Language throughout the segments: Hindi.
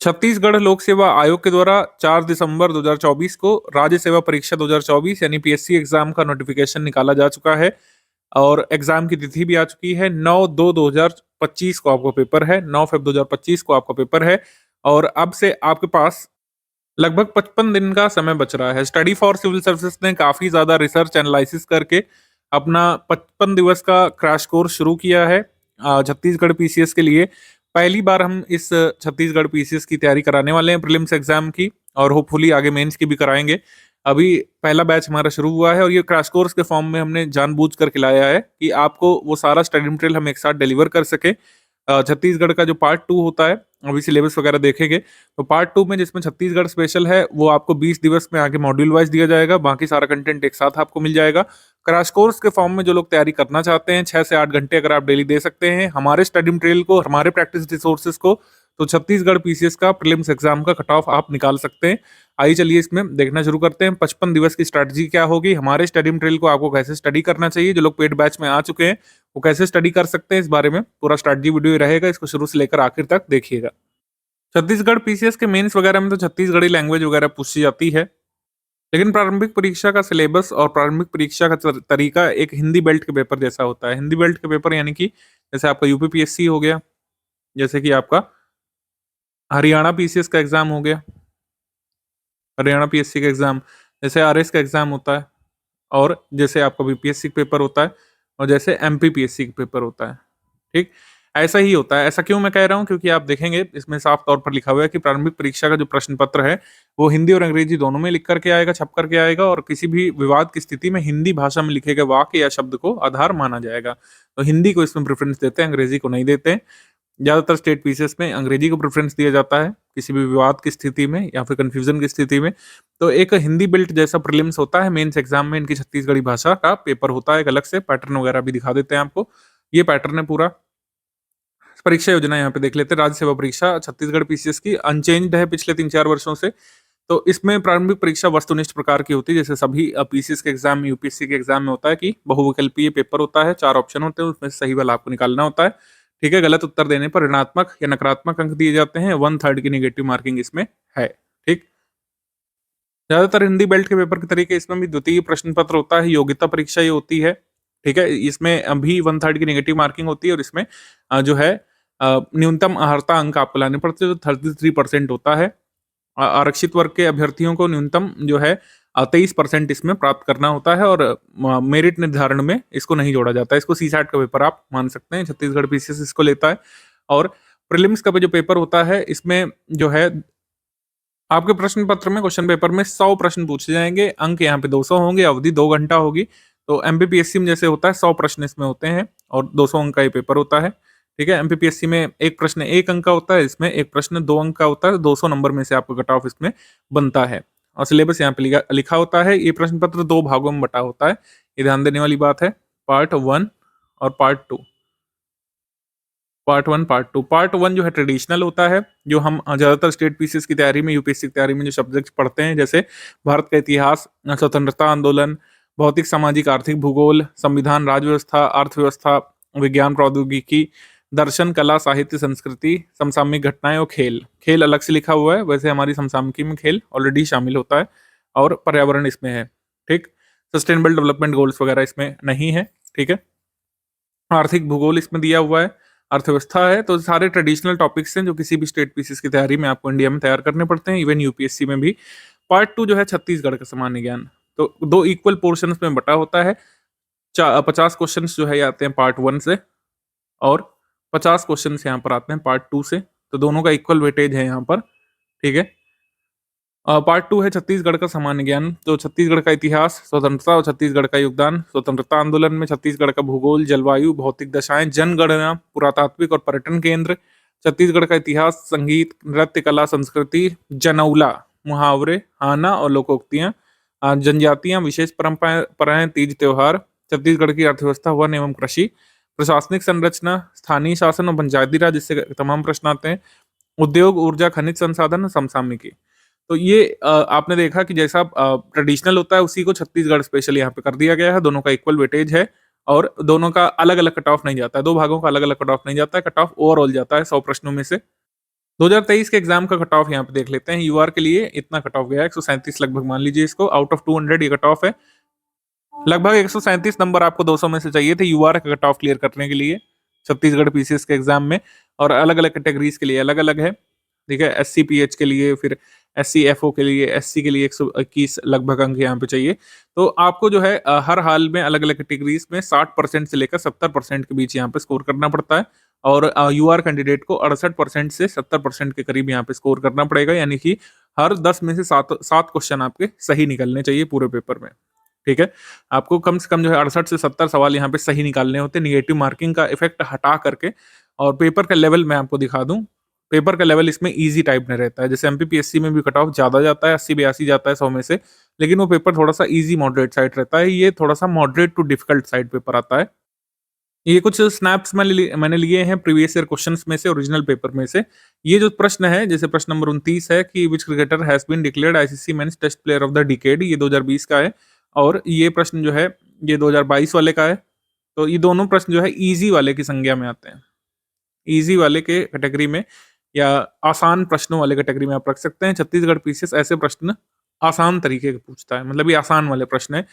छत्तीसगढ़ लोक सेवा आयोग के द्वारा 4 दिसंबर 2024 को राज्य सेवा परीक्षा 2024 यानी पीएससी एग्जाम का नोटिफिकेशन निकाला जा चुका है और एग्जाम की तिथि भी आ चुकी है। 9/2/2025 को आपको पेपर है, 9 फेब 2025 को आपका पेपर है और अब से आपके पास लगभग 55 दिन का समय बच रहा है। स्टडी फॉर सिविल सर्विसेज ने काफी ज्यादा रिसर्च एनालिसिस करके अपना 55 दिवस का क्रैश कोर्स शुरू किया है छत्तीसगढ़ पीसीएस के लिए। पहली बार हम इस छत्तीसगढ़ पीसीएस की तैयारी कराने वाले हैं प्रीलिम्स एग्जाम की और होपफुली आगे मेंस की भी कराएंगे। अभी पहला बैच हमारा शुरू हुआ है और ये क्रैश कोर्स के फॉर्म में हमने जानबूझ कर खिलाया है कि आपको वो सारा स्टडी मटेरियल हम एक साथ डिलीवर कर सके। छत्तीसगढ़ का जो पार्ट 2 होता है, अभी सिलेबस वगैरह देखेंगे तो पार्ट 2 में जिसमें छत्तीसगढ़ स्पेशल है वो आपको 20 दिवस में आगे मॉड्यूल वाइज दिया जाएगा, बाकी सारा कंटेंट एक साथ आपको मिल जाएगा। क्रैश कोर्स के फॉर्म में जो लोग तैयारी करना चाहते हैं 6 से 8 घंटे अगर आप डेली दे सकते हैं हमारे स्टडी मटेरियल को, हमारे प्रैक्टिस रिसोर्सेज को, तो छत्तीसगढ़ पीसीएस का प्रीलिम्स एग्जाम का कट ऑफ आप निकाल सकते हैं। आइए चलिए इसमें देखना शुरू करते हैं 55 दिवस की स्ट्रैटेजी क्या होगी, हमारे स्टडी मटेरियल को आपको कैसे स्टडी करना चाहिए, जो लोग पेड बैच में आ चुके हैं वो कैसे स्टडी कर सकते हैं, इस बारे में पूरा स्ट्रैटेजी वीडियो रहेगा, इसको शुरू से लेकर आखिर तक देखिएगा। छत्तीसगढ़ पीसीएस के मेंस वगैरह में तो छत्तीसगढ़ी लैंग्वेज वगैरह पूछी जाती है, लेकिन प्रारंभिक परीक्षा का सिलेबस और प्रारंभिक परीक्षा का तरीका एक हिंदी बेल्ट के पेपर जैसा होता है। हिंदी बेल्ट के पेपर यानी कि जैसे आपका यूपीपीएससी हो गया, जैसे कि आपका हरियाणा पीसीएस का एग्जाम हो गया, हरियाणा पीएससी का एग्जाम, जैसे आरएस का एग्जाम होता है और जैसे आपका बीपीएससी का पेपर होता है और जैसे एमपी पीएससी का पेपर होता है। ठीक, ऐसा ही होता है। ऐसा क्यों मैं कह रहा हूँ, क्योंकि आप देखेंगे इसमें साफ तौर पर लिखा हुआ है कि प्रारंभिक परीक्षा का जो प्रश्न पत्र है वो हिंदी और अंग्रेजी दोनों में लिख करके आएगा, छप करके आएगा और किसी भी विवाद की स्थिति में हिंदी भाषा में लिखे गए वाक्य या शब्द को आधार माना जाएगा। तो हिंदी को इसमें प्रेफरेंस देते हैं, अंग्रेजी को नहीं देते हैं। ज्यादातर स्टेट पीसीएस में अंग्रेजी को प्रेफरेंस दिया जाता है किसी भी विवाद की स्थिति में या फिर कंफ्यूजन की स्थिति में। तो एक हिंदी बिल्ट जैसा प्रीलिम्स होता है, मेंस एग्जाम में इनकी छत्तीसगढ़ी भाषा का पेपर होता है। एक अलग से पैटर्न वगैरह भी दिखा देते हैं आपको, ये पैटर्न है पूरा। परीक्षा योजना यहाँ पे देख लेते हैं। राज्य सेवा परीक्षा छत्तीसगढ़ पीसीएस की अनचेंज्ड है पिछले 3-4 वर्षों से। तो इसमें प्रारंभिक परीक्षा वस्तुनिष्ठ प्रकार की होती है, जैसे सभी पीसीएस के एग्जाम में, यूपीएससी के एग्जाम में होता है कि बहुविकल्पीय पेपर होता है, 4 ऑप्शन होते हैं, उसमें से सही वाला आपको निकालना होता है। ठीक है, गलत उत्तर देने पर ऋणात्मक या नकारात्मक अंक दिए जाते हैं, 1/3 की नेगेटिव मार्किंग इसमें है। ठीक, ज्यादातर हिंदी बेल्ट के पेपर के तरीके इसमें भी द्वितीय प्रश्न पत्र होता है, योग्यता परीक्षा ये होती है। ठीक है, इसमें अभी 1/3 की नेगेटिव मार्किंग होती है और इसमें जो है न्यूनतम अर्हता अंक आपको लाने पड़ते हैं, जो 33% होता है। आरक्षित वर्ग के अभ्यर्थियों को न्यूनतम जो है 23% इसमें प्राप्त करना होता है और मेरिट निर्धारण में इसको नहीं जोड़ा जाता है। इसको सीसैट का पेपर आप मान सकते हैं, छत्तीसगढ़ पीसीएस इसको लेता है। और प्रीलिम्स का जो पेपर होता है इसमें जो है आपके प्रश्न पत्र में, क्वेश्चन पेपर में 100 प्रश्न पूछे जाएंगे, अंक यहाँ पे 200 होंगे, अवधि 2 घंटा होगी। तो एमपीपीएससी में जैसे होता है 100 प्रश्न इसमें होते हैं और 200 अंक का ये पेपर होता है। ठीक है, एमपीपीएससी में एक प्रश्न 1 अंक का होता है, इसमें एक प्रश्न 2 अंक का होता है, 200 नंबर में से आपका कट ऑफ इसमें बनता है। और सिलेबस यहाँ पे लिखा होता है। ये प्रश्न पत्र 2 भागों में बटा होता है, ये ध्यान देने वाली बात है। पार्ट 1 और पार्ट 2। Part 1 part 2। पार्ट 1 जो है ट्रेडिशनल होता है, जो हम ज्यादातर स्टेट पीसीएस की तैयारी में, यूपीएससी की तैयारी में जो सब्जेक्ट पढ़ते हैं, जैसे भारत का इतिहास, स्वतंत्रता आंदोलन, भौतिक सामाजिक आर्थिक भूगोल, संविधान, राज्य व्यवस्था, अर्थव्यवस्था, विज्ञान प्रौद्योगिकी, दर्शन, कला, साहित्य, संस्कृति, समसामयिक घटनाएं और खेल। खेल अलग से लिखा हुआ है, वैसे हमारी समसामयिकी में खेल ऑलरेडी शामिल होता है और पर्यावरण इसमें है। ठीक, सस्टेनेबल डेवलपमेंट गोल्स वगैरह इसमें नहीं है। ठीक है, आर्थिक भूगोल इसमें दिया हुआ है, अर्थव्यवस्था है। तो सारे ट्रेडिशनल टॉपिक्स हैं जो किसी भी स्टेट पीसीएस की तैयारी में आपको इंडिया में तैयार करने पड़ते हैं, इवन यूपीएससी में भी। पार्ट 2 जो है छत्तीसगढ़ का सामान्य ज्ञान, तो 2 इक्वल पोर्शंस में बटा होता है। 50 क्वेश्चन जो है ये आते हैं पार्ट 1 से और 50 क्वेश्चन यहाँ पर आते हैं पार्ट 2 से, तो दोनों का इक्वल वेटेज है यहाँ पर। ठीक है, पार्ट 2 है छत्तीसगढ़ का सामान्य ज्ञान, तो छत्तीसगढ़ का इतिहास, स्वतंत्रता और छत्तीसगढ़ का योगदान, स्वतंत्रता आंदोलन में छत्तीसगढ़ का भूगोल, जलवायु, भौतिक दशाएं, जनगणना, पुरातात्विक और पर्यटन केंद्र, छत्तीसगढ़ का इतिहास, संगीत, नृत्य, कला, संस्कृति, जनौला, मुहावरे, हाना और लोकोक्तियां, जनजातियां, विशेष परंपराएं, तीज त्योहार, छत्तीसगढ़ की अर्थव्यवस्था, वन एवं कृषि, प्रशासनिक संरचना, स्थानीय शासन और पंचायती राज, इससे तमाम प्रश्न आते हैं, उद्योग, ऊर्जा, खनिज संसाधन, समसामयिकी। तो ये आपने देखा कि जैसा ट्रेडिशनल होता है उसी को छत्तीसगढ़ स्पेशल यहाँ पे कर दिया गया है। दोनों का इक्वल वेटेज है और दोनों का अलग अलग कट ऑफ नहीं जाता है, 2 भागों का अलग अलग कट ऑफ नहीं जाता है, कट ऑफ ओवरऑल जाता है 100 प्रश्नों में से। 2023 के एग्जाम का कट ऑफ यहाँ पे देख लेते हैं। यूआर के लिए इतना कट ऑफ गया 137 लगभग, मान लीजिए इसको, आउट ऑफ 200 ये कट ऑफ है। लगभग 137 नंबर आपको 200 में से चाहिए थे यूआर का कट ऑफ क्लियर करने के लिए छत्तीसगढ़ पीसीएस के एग्जाम में। और अलग अलग कैटेगरीज के लिए अलग अलग है, ठीक है। एस सी पी एच के लिए, फिर एस सी एफ ओ के लिए, एस सी के लिए 121 लगभग अंक यहाँ पे चाहिए। तो आपको जो है हर हाल में अलग अलग कैटेगरीज में 60% से लेकर 70% के बीच यहाँ पे स्कोर करना पड़ता है। और यूआर कैंडिडेट को 68% से 70% के करीब यहाँ पे स्कोर करना पड़ेगा, यानी कि हर 10 में से 7 क्वेश्चन आपके सही निकलने चाहिए पूरे पेपर में, ठीक है। आपको कम से कम जो है 68 से 70 सवाल यहाँ पे सही निकालने होते हैं, निगेटिव मार्किंग का इफेक्ट हटा करके। और पेपर का लेवल मैं आपको दिखा दूं, पेपर का लेवल इसमें इजी टाइप में रहता है। जैसे एमपीपीएससी में भी कट ऑफ ज्यादा जाता है, 80-82 जाता है 100 में से, लेकिन वो पेपर थोड़ा सा इजी मॉडरेट साइड रहता है। ये थोड़ा सा moderate to difficult side paper आता है। ये कुछ स्नैप्स मैंने लिए हैं प्रीवियस ईयर क्वेश्चंस में से, ओरिजिनल पेपर में से। ये जो प्रश्न है, जैसे प्रश्न नंबर 29 है कि which cricketer has been declared ICC men's test player of the decade, ये 2020 का है। और ये प्रश्न जो है ये 2022 वाले का है। तो ये दोनों प्रश्न जो है इजी वाले की संज्ञा में आते हैं, इजी वाले के कैटेगरी में, या आसान प्रश्नों वाले कैटेगरी में आप रख सकते हैं। छत्तीसगढ़ पीसीएस ऐसे प्रश्न आसान तरीके के पूछता है, मतलब ये आसान वाले प्रश्न है।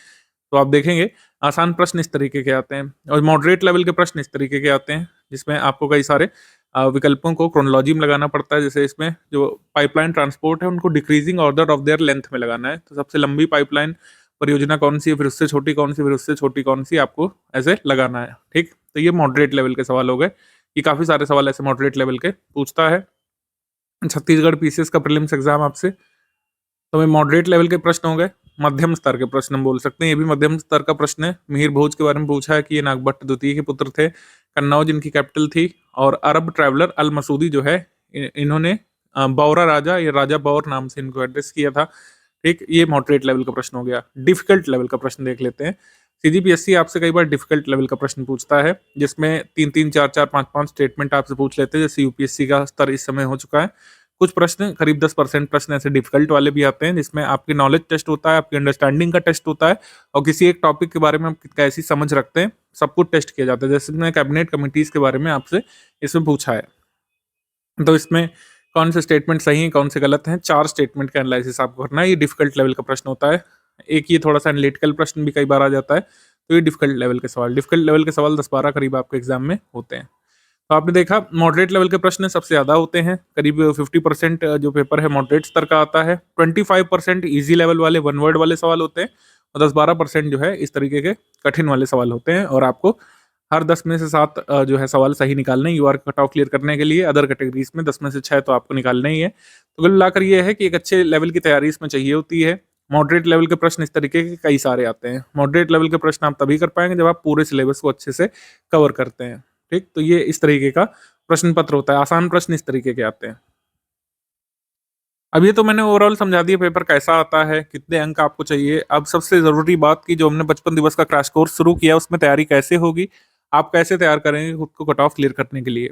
तो आप देखेंगे आसान प्रश्न इस तरीके के आते हैं और मॉडरेट लेवल के प्रश्न इस तरीके के आते हैं, जिसमें आपको कई सारे विकल्पों को क्रोनोलॉजी में लगाना पड़ता है। जैसे इसमें जो पाइपलाइन ट्रांसपोर्ट है उनको decreasing order of their length में लगाना है। तो सबसे लंबी पाइपलाइन परियोजना कौन सी है, फिर उससे छोटी कौन सी, फिर उससे छोटी कौन सी, आपको ऐसे लगाना है, ठीक। तो ये मॉडरेट लेवल के सवाल हो गए। ये काफी सारे सवाल ऐसे मॉडरेट लेवल के पूछता है छत्तीसगढ़ पीसीएस का प्रीलिम्स एग्जाम आपसे। तो मैं मॉडरेट लेवल के प्रश्न हो गए। मध्यम स्तर के प्रश्न हम बोल सकते हैं, ये भी मध्यम स्तर का प्रश्न है। मिहिर भोज के बारे में पूछा है कि ये नागभट्ट द्वितीय के पुत्र थे, कन्नौज इनकी कैपिटल थी। और अरब ट्रैवलर अल मसूदी जो है, इन्होंने बौरा राजा या राजा बौर नाम से इनको एड्रेस किया था, ठीक। ये मॉडरेट लेवल का प्रश्न हो गया। डिफिकल्ट लेवल का प्रश्न देख लेते हैं। सीजीपीएससी आपसे कई बार डिफिकल्ट लेवल का प्रश्न पूछता है, जिसमें 3-3, 4-4, 5-5 स्टेटमेंट आपसे पूछ लेते हैं, जैसे यूपीएससी का स्तर इस समय हो चुका है। कुछ प्रश्न करीब 10% प्रश्न ऐसे डिफिकल्ट वाले भी आते हैं, जिसमें आपकी नॉलेज टेस्ट होता है, आपकी अंडरस्टैंडिंग का टेस्ट होता है, और किसी एक टॉपिक के बारे में आप कैसी समझ रखते हैं सब कुछ टेस्ट किया जाता है। जैसे मैं कैबिनेट कमिटीज के बारे में आपसे इसमें पूछा है, तो इसमें कौन से स्टेटमेंट सही हैं, कौन से गलत हैं, 4 स्टेटमेंट का एनालिसिस आपको करना है। ये डिफिकल्ट लेवल का प्रश्न होता है। एक ये थोड़ा सा एनालिटिकल प्रश्न भी कई बार आ जाता है। तो ये डिफिकल्ट लेवल के सवाल, डिफिकल्ट लेवल के सवाल 10-12 करीब आपके एग्जाम में होते हैं। तो आपने देखा मॉडरेट लेवल के प्रश्न सबसे ज्यादा होते हैं, करीब 50% जो पेपर है मॉडरेट स्तर का आता है। 25% इजी लेवल वाले 1 वर्ड वाले सवाल होते हैं, और 10-12% जो है इस तरीके के कठिन वाले सवाल होते हैं। और आपको हर 10 में से 7 जो है सवाल सही निकालने हैं यूआर कट ऑफ क्लियर करने के लिए। अदर कैटेगरीज में 10 में से 6 तो आपको निकालना ही है। तो कुल मिलाकर ये है कि एक अच्छे लेवल की तैयारी इसमें चाहिए होती है। मॉडरेट लेवल के प्रश्न इस तरीके के कई सारे आते हैं। मॉडरेट लेवल के प्रश्न आप तभी कर पाएंगे जब आप पूरे सिलेबस को अच्छे से कवर करते हैं, ठीक। तो ये इस तरीके का प्रश्न पत्र होता है। आसान प्रश्न इस तरीके के आते हैं। अब ये तो मैंने ओवरऑल समझा दिया पेपर कैसा आता है, कितने अंक आपको चाहिए। अब सबसे जरूरी बात की, जो हमने 55 दिवस का क्रैश कोर्स शुरू किया उसमें तैयारी कैसे होगी, आप कैसे तैयार करेंगे खुद को कट ऑफ क्लियर करने के लिए,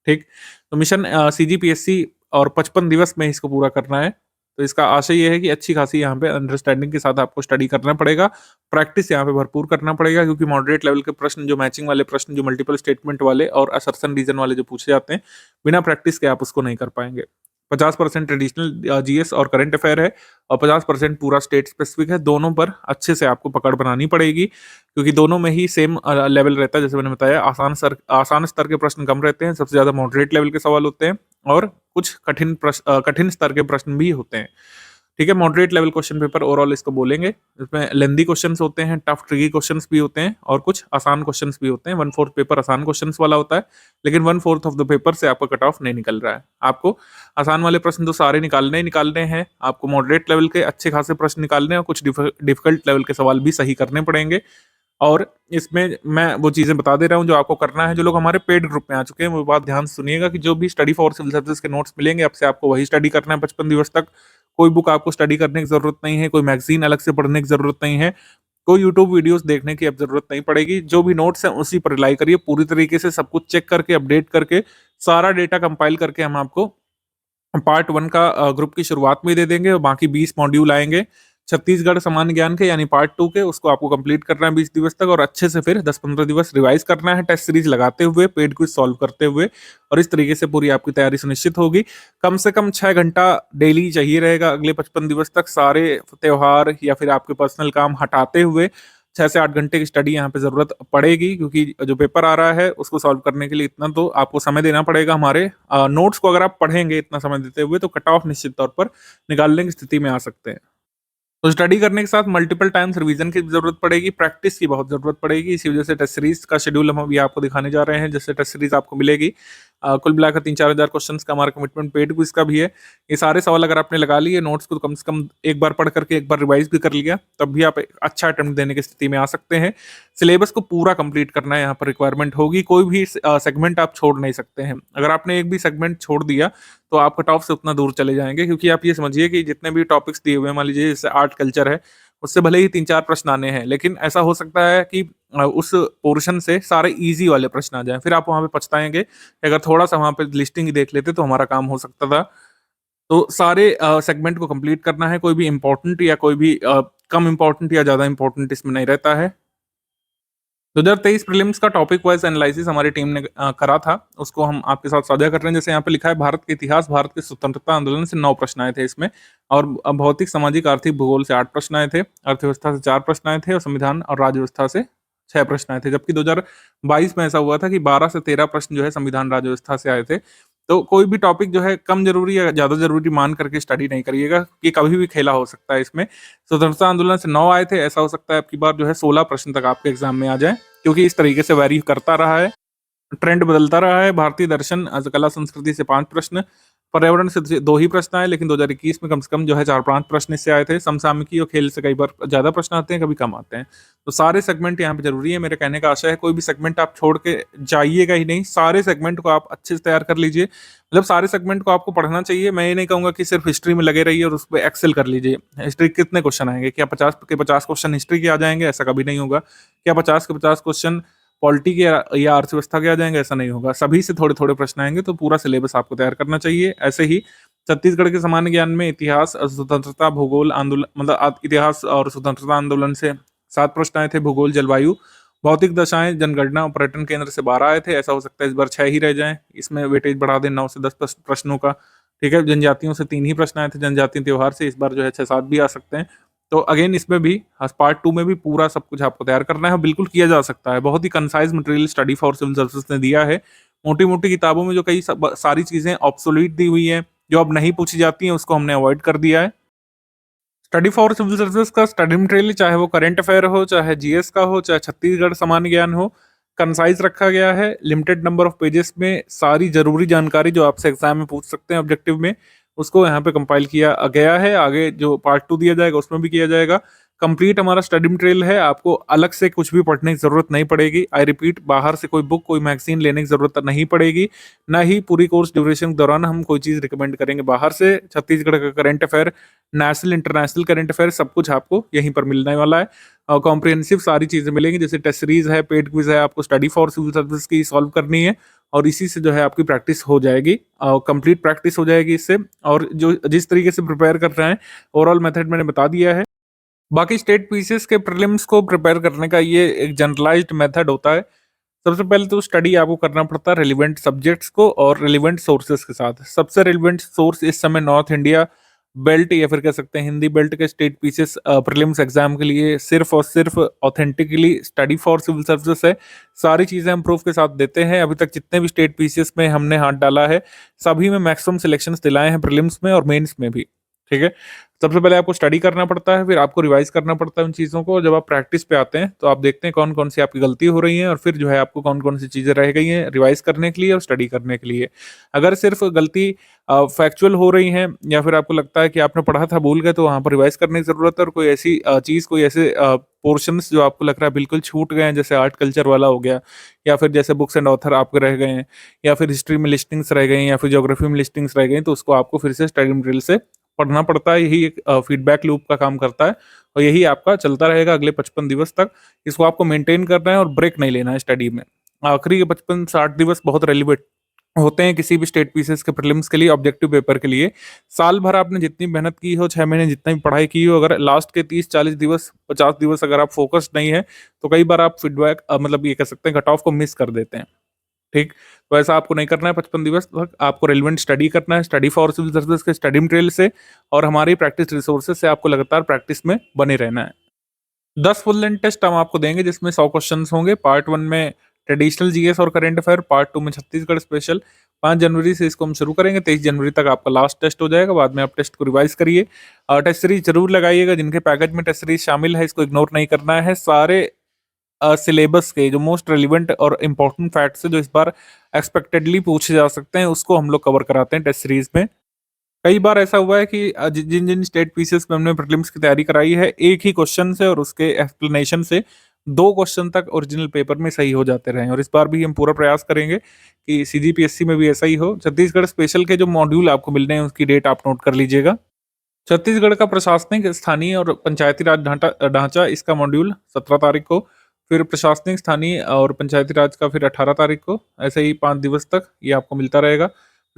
ठीक। तो मिशन सीजीपीएससी और 55 दिवस में इसको पूरा करना है। तो इसका आशय ये है कि अच्छी खासी यहाँ पे अंडरस्टैंडिंग के साथ आपको स्टडी करना पड़ेगा, प्रैक्टिस यहाँ पे भरपूर करना पड़ेगा, क्योंकि मॉडरेट लेवल के प्रश्न, जो मैचिंग वाले प्रश्न, जो मल्टीपल स्टेटमेंट वाले और असर्शन रीजन वाले जो पूछे जाते हैं, बिना प्रैक्टिस के आप उसको नहीं कर पाएंगे। 50% ट्रेडिशनल जीएस और करंट अफेयर है, और 50% पूरा स्टेट स्पेसिफिक है। दोनों पर अच्छे से आपको पकड़ बनानी पड़ेगी, क्योंकि दोनों में ही सेम लेवल रहता है। जैसे मैंने बताया, आसान स्तर के प्रश्न कम रहते हैं, सबसे ज्यादा मॉडरेट लेवल के सवाल होते हैं, और कुछ कठिन स्तर के प्रश्न भी होते हैं, ठीक है। Moderate level question paper overall इसको बोलेंगे। इसमें लेंदी क्वेश्चंस होते हैं, टफ ट्रिकी क्वेश्चंस भी होते हैं, और कुछ आसान क्वेश्चंस भी होते हैं। 1/4 पेपर आसान क्वेश्चंस वाला होता है, लेकिन 1/4 ऑफ द पेपर से आपका कट ऑफ नहीं निकल रहा है। आपको आसान वाले प्रश्न तो सारे निकालने ही निकालने हैं, आपको मॉडरेट लेवल के अच्छे खासे प्रश्न निकालने हैं, और कुछ डिफिकल्ट लेवल के सवाल भी सही करने पड़ेंगे। और इसमें मैं वो चीजें बता दे रहा हूँ जो आपको करना है। जो लोग हमारे पेड ग्रुप में आ चुके हैं वो बात ध्यान से सुनिएगा कि जो भी स्टडी फॉर सिविल सर्विसेज के नोट्स मिलेंगे, आपसे आपको वही स्टडी करना है 55 दिवस तक। कोई बुक आपको स्टडी करने की जरूरत नहीं है, कोई मैगजीन अलग से पढ़ने की जरूरत नहीं है, कोई यूट्यूब वीडियोस देखने की अब जरूरत नहीं पड़ेगी। जो भी नोट्स हैं उसी पर रिलाई करिए, पूरी तरीके से सब कुछ चेक करके, अपडेट करके, सारा डेटा कंपाइल करके हम आपको पार्ट 1 का ग्रुप की शुरुआत में दे देंगे, और बाकी 20 मॉड्यूल आएंगे। छत्तीसगढ़ सामान्य ज्ञान के यानी पार्ट 2 के उसको आपको कंप्लीट करना है 20 दिवस तक और अच्छे से फिर 10-15 दिवस रिवाइज करना है टेस्ट सीरीज लगाते हुए, पेड क्विज सॉल्व करते हुए और इस तरीके से पूरी आपकी तैयारी सुनिश्चित होगी। कम से कम 6 घंटा डेली चाहिए रहेगा अगले 55 दिवस तक सारे त्योहार या फिर आपके पर्सनल काम हटाते हुए 6 से 8 घंटे की स्टडी यहाँ पे ज़रूरत पड़ेगी क्योंकि जो पेपर आ रहा है उसको सॉल्व करने के लिए इतना तो आपको समय देना पड़ेगा। हमारे नोट्स को अगर आप पढ़ेंगे इतना समय देते हुए तो कट ऑफ निश्चित तौर पर निकालने की स्थिति में आ सकते हैं। तो स्टडी करने के साथ मल्टीपल टाइम्स रिवीजन की ज़रूरत पड़ेगी, प्रैक्टिस की बहुत ज़रूरत पड़ेगी। इसी वजह से टेस्ट सीरीज़ का शेड्यूल हम अभी आपको दिखाने जा रहे हैं, जिससे टेस्ट सीरीज़ आपको मिलेगी। कुल मिलाकर 3-4 हज़ार क्वेश्चंस का हमारा कमिटमेंट पेड क्विज़ का भी है। ये सारे सवाल अगर आपने लगा लिए, नोट्स को तो कम से कम एक बार पढ़ करके एक बार रिवाइज़ भी कर लिया, तब भी आप एक अच्छा अटेम्प्ट देने की स्थिति में आ सकते हैं। सिलेबस को पूरा कंप्लीट करना है यहाँ पर रिक्वायरमेंट होगी, कोई भी सेगमेंट आप छोड़ नहीं सकते हैं। अगर आपने एक भी सेगमेंट छोड़ दिया, तो आप कट ऑफ से उतना दूर चले जाएँगे क्योंकि आप ये समझिए कि जितने भी टॉपिक्स दिए हुए हैं, मान लीजिए जैसे आर्ट कल्चर है, उससे भले ही 3-4 प्रश्न आने हैं, लेकिन ऐसा हो सकता है कि उस पोर्शन से सारे ईज़ी वाले प्रश्न आ जाएँ। फिर आप वहाँ पे पछताएँगे कि अगर थोड़ा-सा वहाँ पे लिस्टिंग ही देख लेते तो हमारा काम हो सकता था। तो सारे सेगमेंट को कंप्लीट करना है, कोई भी इम्पोर्टेंट या कोई भी कम इम्पोर्टेंट या ज़्यादा इम्पोर्टेंट इसमें नहीं रहता है। 2023 प्रीलिम्स का टॉपिक वाइज एनालिसिस हमारी टीम ने करा था, उसको हम आपके साथ साझा कर रहे हैं। जैसे यहाँ पे लिखा है भारत के इतिहास, भारत के स्वतंत्रता आंदोलन से 9 प्रश्न आए थे इसमें और भौतिक, सामाजिक, आर्थिक, भूगोल से 8 प्रश्न आए थे, अर्थव्यवस्था से 4 प्रश्न आए थे और संविधान और राज्य व्यवस्था से 6 प्रश्न आए थे। जबकि 2022 में ऐसा हुआ था कि 12 से 13 प्रश्न जो है संविधान, राज्य व्यवस्था से आए थे। तो कोई भी टॉपिक जो है कम ज़रूरी या ज़्यादा ज़रूरी मान करके स्टडी नहीं करिएगा, ये कभी भी खेला हो सकता है इसमें। स्वतंत्रता आंदोलन से 9 आए थे, ऐसा हो सकता है अब की बार जो है 16 प्रश्न तक आपके एग्ज़ाम में आ जाएँ, क्योंकि इस तरीके से वैरी करता रहा है, ट्रेंड बदलता रहा है। भारतीय दर्शन, कला संस्कृति से 5 प्रश्न, पर्यावरण से 2 ही प्रश्न आए, लेकिन 2021 में कम से कम जो है 4-5 प्रश्न इससे आए थे। समसामयिकी और खेल से कई बार ज़्यादा प्रश्न आते हैं, कभी कम आते हैं। तो सारे सेगमेंट यहाँ पे ज़रूरी है, मेरे कहने का आशय है कोई भी सेगमेंट आप छोड़ के जाइएगा ही नहीं, सारे सेगमेंट को आप अच्छे से तैयार कर लीजिए। मतलब सारे सेगमेंट को आपको पढ़ना चाहिए, मैं ये नहीं कहूँगा कि सिर्फ हिस्ट्री में लगे रहिए और उसपे एक्सेल कर लीजिए। हिस्ट्री के कितने क्वेश्चन आएँगे? क्या 50 के 50 क्वेश्चन हिस्ट्री के आ जाएँगे? ऐसा कभी नहीं होगा। क्या 50 के 50 क्वेश्चन पॉलिटी के या अर्थव्यवस्था के आ जाएँगे? ऐसा नहीं होगा। सभी से थोड़े-थोड़े प्रश्न आएँगे, तो पूरा सिलेबस आपको तैयार करना चाहिए। ऐसे ही छत्तीसगढ़ के सामान्य ज्ञान में इतिहास, स्वतंत्रता, भूगोल, आंदोलन, मतलब इतिहास और स्वतंत्रता आंदोलन से 7 प्रश्न आए थे, भूगोल, जलवायु, भौतिक दशाएँ, जनगणना और पर्यटन केंद्र से 12 आए थे। ऐसा हो सकता है इस बार 6 ही रह जाएँ, इसमें वेटेज बढ़ा दें 9 से 10 प्रश्नों का, ठीक है? जनजातियों से 3 ही प्रश्न आए थे, जनजातीय त्योहार से इस बार जो है 6-7 भी आ सकते हैं। तो अगेन इसमें भी पार्ट 2 में भी पूरा सब कुछ आपको तैयार करना है, बिल्कुल किया जा सकता है। बहुत ही concise material study for civil services ने दिया है। मोटी-मोटी किताबों में जो कई सारी चीज़ें ऑब्सोलीट दी हुई हैं, जो अब नहीं पूछी जाती हैं, उसको हमने अवॉइड कर दिया है। स्टडी फॉर सिविल सर्विसेज का स्टडी मटेरियल, चाहे वो करंट अफेयर हो, चाहे जीएस का हो, चाहे छत्तीसगढ़ सामान्य ज्ञान हो, कंसाइज रखा गया है। लिमिटेड नंबर ऑफ पेजेस में सारी जरूरी जानकारी जो आपसे एग्जाम में पूछ सकते हैं ऑब्जेक्टिव में, उसको यहाँ पे कंपाइल किया गया है। आगे जो पार्ट 2 दिया जाएगा उसमें भी किया जाएगा। कंप्लीट हमारा स्टडी मटेरियल है, आपको अलग से कुछ भी पढ़ने की जरूरत नहीं पड़ेगी। आई रिपीट, बाहर से कोई बुक, कोई मैगजीन लेने की जरूरत नहीं पड़ेगी। ना ही पूरी कोर्स ड्यूरेशन के दौरान हम कोई चीज़ रिकमेंड करेंगे बाहर से। छत्तीसगढ़ का current affair, national international current affair, सब कुछ आपको यहीं पर मिलने वाला है और कॉम्प्रिहेंसिव सारी चीज़ें मिलेंगी। जैसे टेस्ट सीरीज है, पेड क्विज है, आपको स्टडी फॉर सिविल सर्विस की सॉल्व करनी है और इसी से जो है आपकी प्रैक्टिस हो जाएगी और कंप्लीट प्रैक्टिस हो जाएगी इससे। और जो जिस तरीके से प्रिपेयर कर रहे हैं, ओवरऑल मेथड मैंने बता दिया है। बाकी स्टेट पीसीएस के प्रीलिम्स को प्रिपेयर करने का ये एक जनरलाइज्ड मेथड होता है। सबसे पहले तो स्टडी आपको करना पड़ता है रिलेवेंट सब्जेक्ट्स को और रिलेवेंट सोर्सेज के साथ। सबसे रिलेवेंट सोर्स इस समय नॉर्थ इंडिया बेल्ट या फिर कह सकते हैं हिंदी बेल्ट के स्टेट पीसीएस प्रीलिम्स एग्जाम के लिए सिर्फ और सिर्फ authentically study for civil services है। सारी चीज़ें हम प्रूफ के साथ देते हैं। अभी तक जितने भी स्टेट पीसीएस में हमने हाथ डाला है, सभी में मैक्सिमम सिलेक्शंस दिलाए हैं, प्रीलिम्स में और मेंस में भी। ठीक है, सबसे पहले आपको स्टडी करना पड़ता है, फिर आपको रिवाइज करना पड़ता है उन चीज़ों को। जब आप प्रैक्टिस पे आते हैं तो आप देखते हैं कौन कौन सी आपकी गलती हो रही है और फिर जो है आपको कौन कौन सी चीज़ें रह गई हैं रिवाइज करने के लिए और स्टडी करने के लिए। अगर सिर्फ गलती फैक्चुअल हो रही हैं या फिर आपको लगता है कि आपने पढ़ा था भूल गए, तो वहाँ पर रिवाइज करने की ज़रूरत है। और कोई ऐसी चीज़, कोई ऐसे पोर्शंस जो आपको लग रहा है बिल्कुल छूट गए हैं, जैसे आर्ट कल्चर वाला हो गया या फिर जैसे बुक्स एंड ऑथर आपके रह गए हैं या फिर हिस्ट्री में लिस्टिंग्स रह गई या फिर ज्योग्राफी में लिस्टिंग्स रह गई, तो उसको आपको फिर से स्टडी मटेरियल से पढ़ना पड़ता है। यही एक फीडबैक लूप का काम करता है और यही आपका चलता रहेगा अगले 55 दिवस तक। इसको आपको मेंटेन करना है और ब्रेक नहीं लेना है स्टडी में। आखिरी के 55-60 दिवस बहुत रेलिवेंट होते हैं किसी भी स्टेट पीसीएस के प्रीलिम्स के लिए, ऑब्जेक्टिव पेपर के लिए। साल भर आपने जितनी मेहनत की हो, 6 महीने जितनी भी पढ़ाई की हो, अगर लास्ट के 30-40 दिवस, 50 दिवस अगर आप फ़ोकस्ड नहीं है, तो कई बार आप फीडबैक मतलब ये कह सकते हैं कट ऑफ को मिस कर देते हैं, ठीक? तो ऐसा आपको नहीं करना है 55 दिवस तक, आपको रेलेवेंट स्टडी करना है, स्टडी फॉर सिविल सर्विसेज के स्टडी मटेरियल से और हमारी प्रैक्टिस रिसोर्सेज से आपको लगातार प्रैक्टिस में बने रहना है। 10 फुल लेंथ टेस्ट हम आपको देंगे जिसमें 100 क्वेश्चंस होंगे। पार्ट 1 में ट्रेडिशनल जीएस और करंट अफेयर, पार्ट 2 में छत्तीसगढ़ स्पेशल। 5 जनवरी से इसको हम शुरू करेंगे, 23 जनवरी तक आपका लास्ट टेस्ट हो जाएगा, बाद में आप टेस्ट को रिवाइज़ करिए। टेस्ट सीरीज़ ज़रूर लगाइएगा, जिनके पैकेज में टेस्ट सीरीज़ शामिल है इसको इग्नोर नहीं करना है। सारे सिलेबस के जो मोस्ट रिलेवेंट और इम्पोर्टेंट फैक्ट्स हैं जो इस बार एक्सपेक्टेडली पूछे जा सकते हैं, उसको हम लोग कवर कराते हैं टेस्ट सीरीज़ में। कई बार ऐसा हुआ है कि जिन जिन स्टेट पीसीएस में हमने प्रीलिम्स की तैयारी कराई है, एक ही क्वेश्चन से और उसके एक्सप्लेनेशन से 2 क्वेश्चन तक ओरिजिनल पेपर में सही हो जाते रहे हैं, और इस बार भी हम पूरा प्रयास करेंगे कि सीजीपीएससी में भी ऐसा ही हो। छत्तीसगढ़ स्पेशल के जो मॉड्यूल आपको मिल रहे हैं उसकी डेट आप नोट कर लीजिएगा। छत्तीसगढ़ का प्रशासनिक, स्थानीय और पंचायती राज ढांचा ढांचा इसका मॉड्यूल 17 तारीख को, फिर प्रशासनिक, स्थानीय और पंचायती राज का फिर 18 तारीख को, ऐसे ही 5 दिवस तक ये आपको मिलता रहेगा।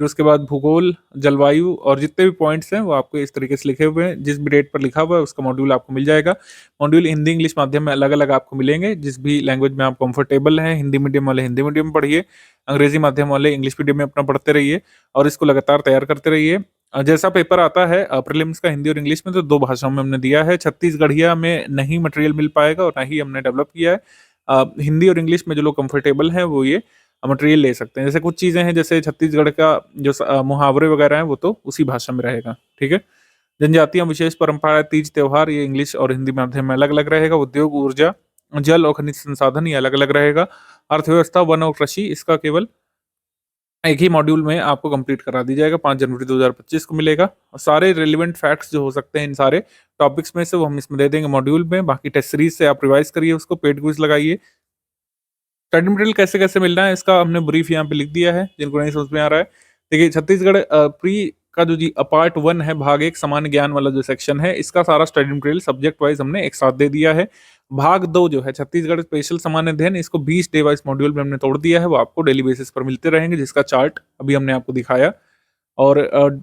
फिर उसके बाद भूगोल, जलवायु और जितने भी पॉइंट्स हैं वो आपको इस तरीके से लिखे हुए हैं, जिस भी डेट पर लिखा हुआ है उसका मॉड्यूल आपको मिल जाएगा। मॉड्यूल हिंदी इंग्लिश माध्यम में अलग-अलग आपको मिलेंगे, जिस भी लैंग्वेज में आप कंफर्टेबल हैं। हिंदी मीडियम वाले हिंदी मीडियम में पढ़िए, अंग्रेजी माध्यम वाले इंग्लिश मीडियम में अपना पढ़ते रहिए और इसको लगातार तैयार करते रहिए। जैसा पेपर आता है प्रीलिम्स का हिंदी और इंग्लिश में, तो 2 भाषाओं में हमने दिया है। छत्तीसगढ़िया में नहीं मटेरियल मिल पाएगा और ना ही हमने डेवलप किया है। हिंदी और इंग्लिश में जो लोग कंफर्टेबल हैं वो ये मटेरियल ले सकते हैं। जैसे कुछ चीज़ें हैं, जैसे छत्तीसगढ़ का जो मुहावरे वगैरह हैं वो तो उसी भाषा में रहेगा, ठीक है? जनजातियाँ, विशेष परंपराएँ, तीज त्योहार ये इंग्लिश और हिंदी माध्यम में अलग-अलग रहेगा। उद्योग, ऊर्जा, जल और खनिज संसाधन ये अलग-अलग रहेगा। अर्थव्यवस्था, वन और कृषि इसका केवल एक ही मॉड्यूल में आपको कंप्लीट करा दी जाएगा, 5 जनवरी 2025 को मिलेगा, और सारे रिलेवेंट फैक्ट्स जो हो सकते हैं इन सारे टॉपिक्स में से वो हम इसमें दे देंगे मॉड्यूल में। बाकी टेस्ट सीरीज से आप रिवाइज करिए उसको, पेड क्विज लगाइए। स्टडी मटेरियल कैसे-कैसे मिलना है इसका हमने ब्रीफ यहाँ पे लिख दिया है, जिनको नहीं समझ में आ रहा है। देखिए छत्तीसगढ़ प्री का जो पार्ट 1 है, भाग 1 सामान्य ज्ञान वाला जो सेक्शन है, इसका सारा स्टडी मटेरियल सब्जेक्ट वाइज़ हमने एक साथ दे दिया है। भाग 2 जो है छत्तीसगढ़ स्पेशल सामान्य अध्ययन, इसको 20 डे वाइज़ मॉड्यूल में हमने तोड़ दिया है, वो आपको डेली बेसिस पर मिलते रहेंगे, जिसका चार्ट अभी हमने आपको दिखाया। और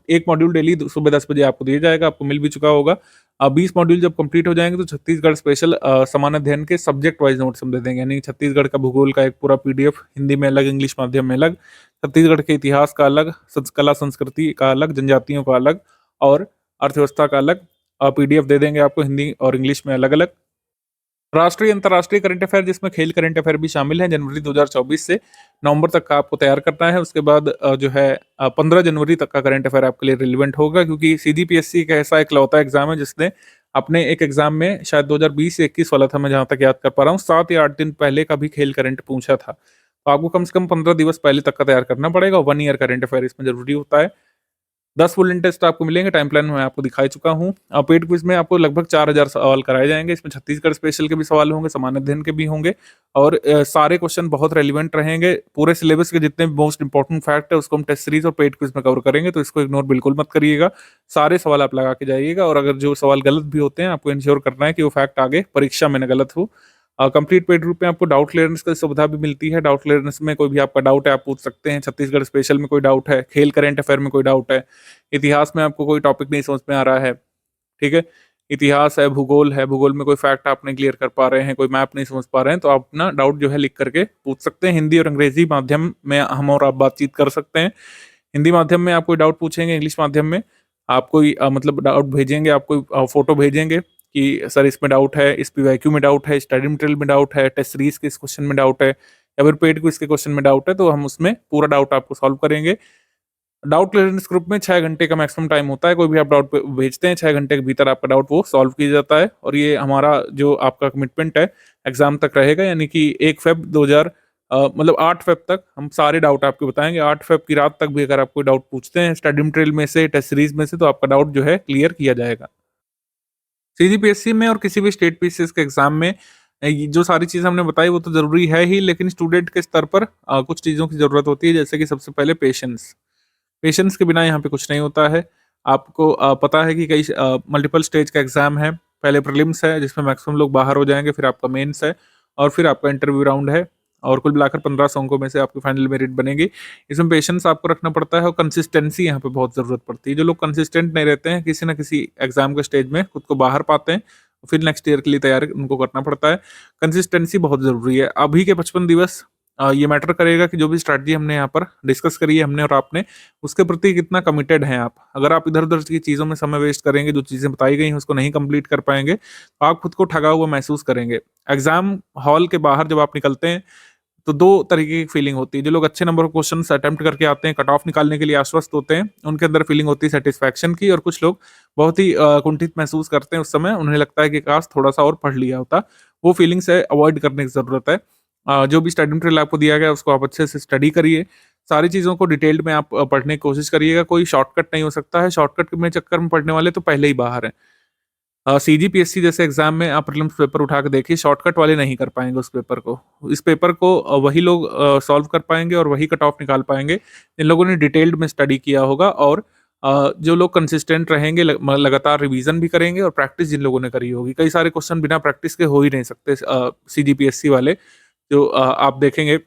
एक मॉड्यूल डेली सुबह 10 बजे आपको दिया जाएगा, आपको मिल भी चुका होगा। 20 मॉड्यूल जब कंप्लीट हो जाएँगे तो छत्तीसगढ़ स्पेशल सामान्य अध्ययन के सब्जेक्ट वाइज़ नोट्स हम दे देंगे। यानी छत्तीसगढ़ का भूगोल का एक पूरा पीडीएफ हिंदी में अलग, इंग्लिश माध्यम में अलग, छत्तीसगढ़ के इतिहास का अलग, कला संस्कृति का अलग, जनजातियों का अलग और अर्थव्यवस्था का अलग पीडीएफ दे देंगे आपको हिंदी और इंग्लिश में अलग-अलग। राष्ट्रीय, अंतर्राष्ट्रीय करंट अफेयर जिसमें खेल करंट अफेयर भी शामिल हैं, जनवरी 2024 से नवंबर तक का आपको तैयार करना है। उसके बाद जो है 15 जनवरी तक का करंट अफेयर आपके लिए रिलेवेंट होगा, क्योंकि सीजीपीएससी का ऐसा इकलौता एग्जाम है जिसने अपने एक एग्जाम में शायद 2020 से 21 वाला था, मैं जहाँ तक याद कर पा रहा हूँ, 7 या 8 दिन पहले का भी खेल करंट पूछा था। तो आपको कम से कम 15 दिवस पहले तक का तैयार करना पड़ेगा। 1 ईयर करंट अफेयर इसमें ज़रूरी होता है। 10 फुल इन टेस्ट आपको मिलेंगे, टाइम प्लान मैं आपको दिखा ही चुका हूँ। पेड क्विज में आपको लगभग 4000 सवाल कराए जाएँगे, इसमें छत्तीसगढ़ स्पेशल के भी सवाल होंगे, सामान्य अध्ययन के भी होंगे और सारे क्वेश्चन बहुत रेलेवेंट रहेंगे। पूरे सिलेबस के जितने भी मोस्ट इंपोर्टेंट फैक्ट है उसको हम टेस्ट सीरीज और पेड क्विज में कवर करेंगे, तो इसको इग्नोर बिल्कुल मत करिएगा। सारे सवाल आप लगा के जाइएगा और अगर जो सवाल गलत भी होते हैं, आपको इंश्योर करना है कि वो फैक्ट आगे परीक्षा में ना गलत हो। कंप्लीट पेड रूप में आपको डाउट क्लियरेंस की सुविधा भी मिलती है। डाउट क्लियरेंस में कोई भी आपका डाउट है आप पूछ सकते हैं। छत्तीसगढ़ स्पेशल में कोई डाउट है, खेल करंट अफेयर में कोई डाउट है, इतिहास में आपको कोई टॉपिक नहीं समझ में आ रहा है, ठीक है? इतिहास है, भूगोल है, भूगोल में कोई फैक्ट आप नहीं क्लियर कर पा रहे हैं, कोई मैप नहीं समझ पा रहे हैं, तो आप अपना डाउट जो है लिख करके पूछ सकते हैं। हिंदी और अंग्रेजी माध्यम में हम और आप बातचीत कर सकते हैं। हिंदी माध्यम में आप कोई डाउट पूछेंगे, इंग्लिश माध्यम में आप कोई मतलब डाउट भेजेंगे, आप कोई फ़ोटो भेजेंगे कि सर इसमें डाउट है, इस पीवाईक्यू में डाउट है, स्टडी मटेरियल में डाउट है, टेस्ट सीरीज़ के इस क्वेश्चन में डाउट है या फिर पेड क्विज़ के क्वेश्चन में डाउट है, तो हम उसमें पूरा डाउट आपको सॉल्व करेंगे। डाउट क्लियरेंस ग्रुप में 6 घंटे का मैक्सिमम टाइम होता है। कोई भी आप डाउट भेजते हैं, 6 घंटे के भीतर आपका डाउट वो सॉल्व किया जाता है और ये हमारा जो आपका कमिटमेंट है एग्ज़ाम तक रहेगा, यानी कि 1 फ़ेब 2000 मतलब 8 फ़ेब तक हम सारे डाउट आपको बताएँगे। 8 फ़ेब की रात तक भी अगर आप कोई डाउट पूछते हैं स्टडी मटेरियल में से, टेस्ट सीरीज़ में से, तो आपका डाउट जो है क्लियर किया जाएगा। सीजीपीएससी में और किसी भी स्टेट पीसीएस के एग्ज़ाम में ये जो सारी चीज़ें हमने बताई वो तो ज़रूरी है ही, लेकिन स्टूडेंट के स्तर पर कुछ चीज़ों की ज़रूरत होती है, जैसे कि सबसे पहले पेशेंस। पेशेंस के बिना यहाँ पे कुछ नहीं होता है। आपको पता है कि कई मल्टीपल स्टेज का एग्ज़ाम है। पहले प्रीलिम्स है जिसमें मैक्सिमम लोग बाहर हो जाएँगे, फिर आपका मेंस है और फिर आपका इंटरव्यू राउंड है। और कुल मिलाकर 1500 अंकों में से आपकी फाइनल मेरिट बनेगी। इसमें पेशेंस आपको रखना पड़ता है और कंसिस्टेंसी यहाँ पे बहुत ज़रूरत पड़ती है। जो लोग कंसिस्टेंट नहीं रहते हैं, किसी न किसी एग्ज़ाम के स्टेज में खुद को बाहर पाते हैं, फिर नेक्स्ट ईयर के लिए तैयारी उनको करना पड़ता है। कंसिस्टेंसी बहुत ज़रूरी है। अभी के 55 दिवस ये मैटर करेगा कि जो भी स्ट्रैटेजी हमने यहाँ पर डिस्कस करी है हमने और आपने, उसके प्रति कितना कमिटेड हैं आप। अगर आप इधर-उधर की चीज़ों में समय वेस्ट करेंगे, जो चीज़ें बताई गई हैं उसको नहीं कंप्लीट कर पाएँगे, तो आप खुद को ठगा हुआ महसूस करेंगे। एग्ज़ाम हॉल के बाहर जब आप निकलते हैं, तो 2 तरीके की फीलिंग होती है। जो लोग अच्छे नंबर क्वेश्चन्स अटेम्प्ट करके आते हैं, कट ऑफ निकालने के लिए आश्वस्त होते हैं, उनके अंदर फीलिंग होती है सैटिस्फैक्शन की, और कुछ लोग बहुत ही कुंठित महसूस करते हैं उस समय। उन्हें लगता है कि काश थोड़ा-सा और पढ़ लिया होता। वो फीलिंग से अवॉइड करने की ज़रूरत है। जो भी स्टडी मटेरियल आपको दिया गया है उसको आप अच्छे से स्टडी करिए। सारी चीज़ों को डिटेल्ड में आप पढ़ने की कोशिश करिएगा। कोई शॉर्टकट नहीं हो सकता है। शॉर्टकट में चक्कर में पढ़ने वाले तो पहले ही बाहर हैं। सीजीपीएससी जैसे एग्जाम में आप प्रीलिम्स पेपर उठा के देखिए, शॉर्टकट वाले नहीं कर पाएँगे उस पेपर को। इस पेपर को वही लोग सॉल्व कर पाएँगे और वही कट ऑफ निकाल पाएँगे, जिन लोगों ने डिटेल्ड में स्टडी किया होगा, और जो लोग कंसिस्टेंट रहेंगे, लगातार रिवीजन भी करेंगे और प्रैक्टिस जिन लोगों ने करी होगी। कई सारे क्वेश्चन बिना प्रैक्टिस के हो ही नहीं सकते सीजीपीएससी वाले। जो आप देखेंगे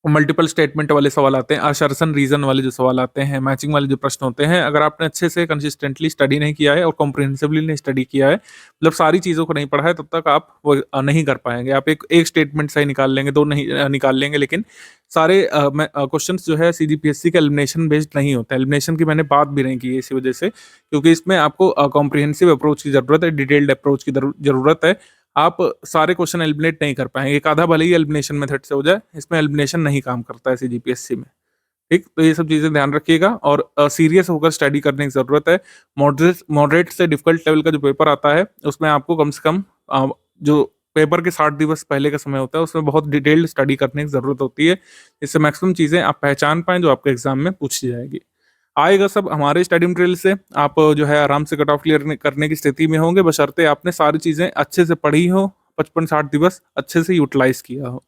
मल्टीपल स्टेटमेंट वाले सवाल आते हैं, असर्शन रीज़न वाले जो सवाल आते हैं, मैचिंग वाले जो प्रश्न होते हैं, अगर आपने अच्छे से कंसिस्टेंटली स्टडी नहीं किया है और कॉम्प्रिहेंसिवली नहीं स्टडी किया है, मतलब सारी चीज़ों को नहीं पढ़ा है, तब तक आप वो नहीं कर पाएँगे। आप एक एक स्टेटमेंट सही निकाल लेंगे, 2 नहीं निकाल लेंगे, लेकिन सारे क्वेश्चन्स जो है सीजीपीएससी के एलिमिनेशन बेस्ड नहीं होते हैं। एलिमिनेशन की मैंने बात भी नहीं की है इसी वजह से, क्योंकि इसमें आपको कॉम्प्रिहेंसिव अप्रोच की ज़रूरत है, डिटेल्ड अप्रोच की ज़रूरत है। आप सारे क्वेश्चन एलिमिनेट नहीं कर पाएँगे। एक आधा भले ही एलिमिनेशन मेथड से हो जाए, इसमें एलिमिनेशन नहीं काम करता है सीजीपीएससी में। ठीक? तो ये सब चीज़ें ध्यान रखिएगा और सीरियस होकर स्टडी करने की ज़रूरत है। मॉडरेट मॉडरेट से डिफ़िकल्ट लेवल का जो पेपर आता है, उसमें आपको कम से कम जो पेपर के 60 दिवस पहले का समय होता है, उसमें बहुत डिटेल्ड स्टडी करने की ज़रूरत होती है। इससे मैक्सिमम चीज़ें आप पहचान पाएँ, जो आपके एग्ज़ाम में पूछी जाएगी। आएगा सब हमारे स्टडी मटेरियल से, आप जो है आराम से कट ऑफ क्लियर करने की स्थिति में होंगे, बशर्ते आपने सारी चीज़ें अच्छे से पढ़ी हो, 55-60 दिवस अच्छे से यूटिलाइज़ किया हो।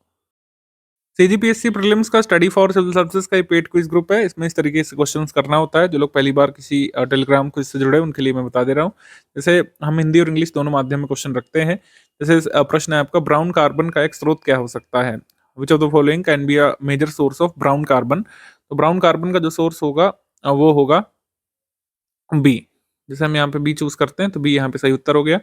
सीजीपीएससी प्रीलिम्स का स्टडी फॉर सिविल सर्विसेज का ये पेड क्विज ग्रुप है। इसमें इस तरीके से क्वेश्चंस करना होता है। जो लोग पहली बार किसी टेलीग्राम क्विज से जुड़े हैं, उनके लिए मैं बता दे रहा हूँ। जैसे हम हिंदी और इंग्लिश दोनों माध्यम में क्वेश्चन रखते हैं। जैसे प्रश्न है आपका, ब्राउन कार्बन का एक स्रोत क्या हो सकता है? Which of the following can be a major source of brown carbon? तो ब्राउन कार्बन का जो सोर्स होगा वो होगा बी। जैसे हम यहाँ पे बी चूज़ करते हैं, तो बी यहाँ पे सही उत्तर हो गया।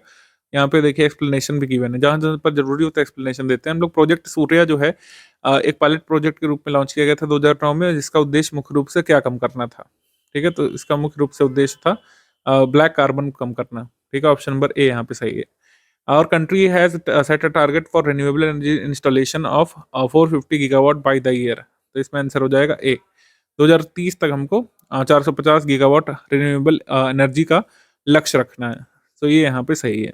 यहाँ पे देखिए एक्सप्लेनेशन भी गिवन है, जहाँ-जहाँ पर ज़रूरी होता है एक्सप्लेनेशन देते हैं। हम लोग प्रोजेक्ट सूर्या जो है एक पायलट प्रोजेक्ट के रूप में लॉन्च किया गया था 2009 में, जिसका उद्देश्य मुख्य रूप से क्या कम करना था? ठीक है, तो इसका मुख्य रूप से उद्देश्य था ब्लैक कार्बन कम करना। ठीक है, ऑप्शन नंबर ए यहाँ पे सही है। Our country has set a target for renewable energy installation of 450 gigawatt by the year. तो इसमें आंसर हो जाएगा ए। 2030 तक हमको 450 गीगावाट रिन्यूएबल एनर्जी का लक्ष्य रखना है। तो ये यहाँ पे सही है।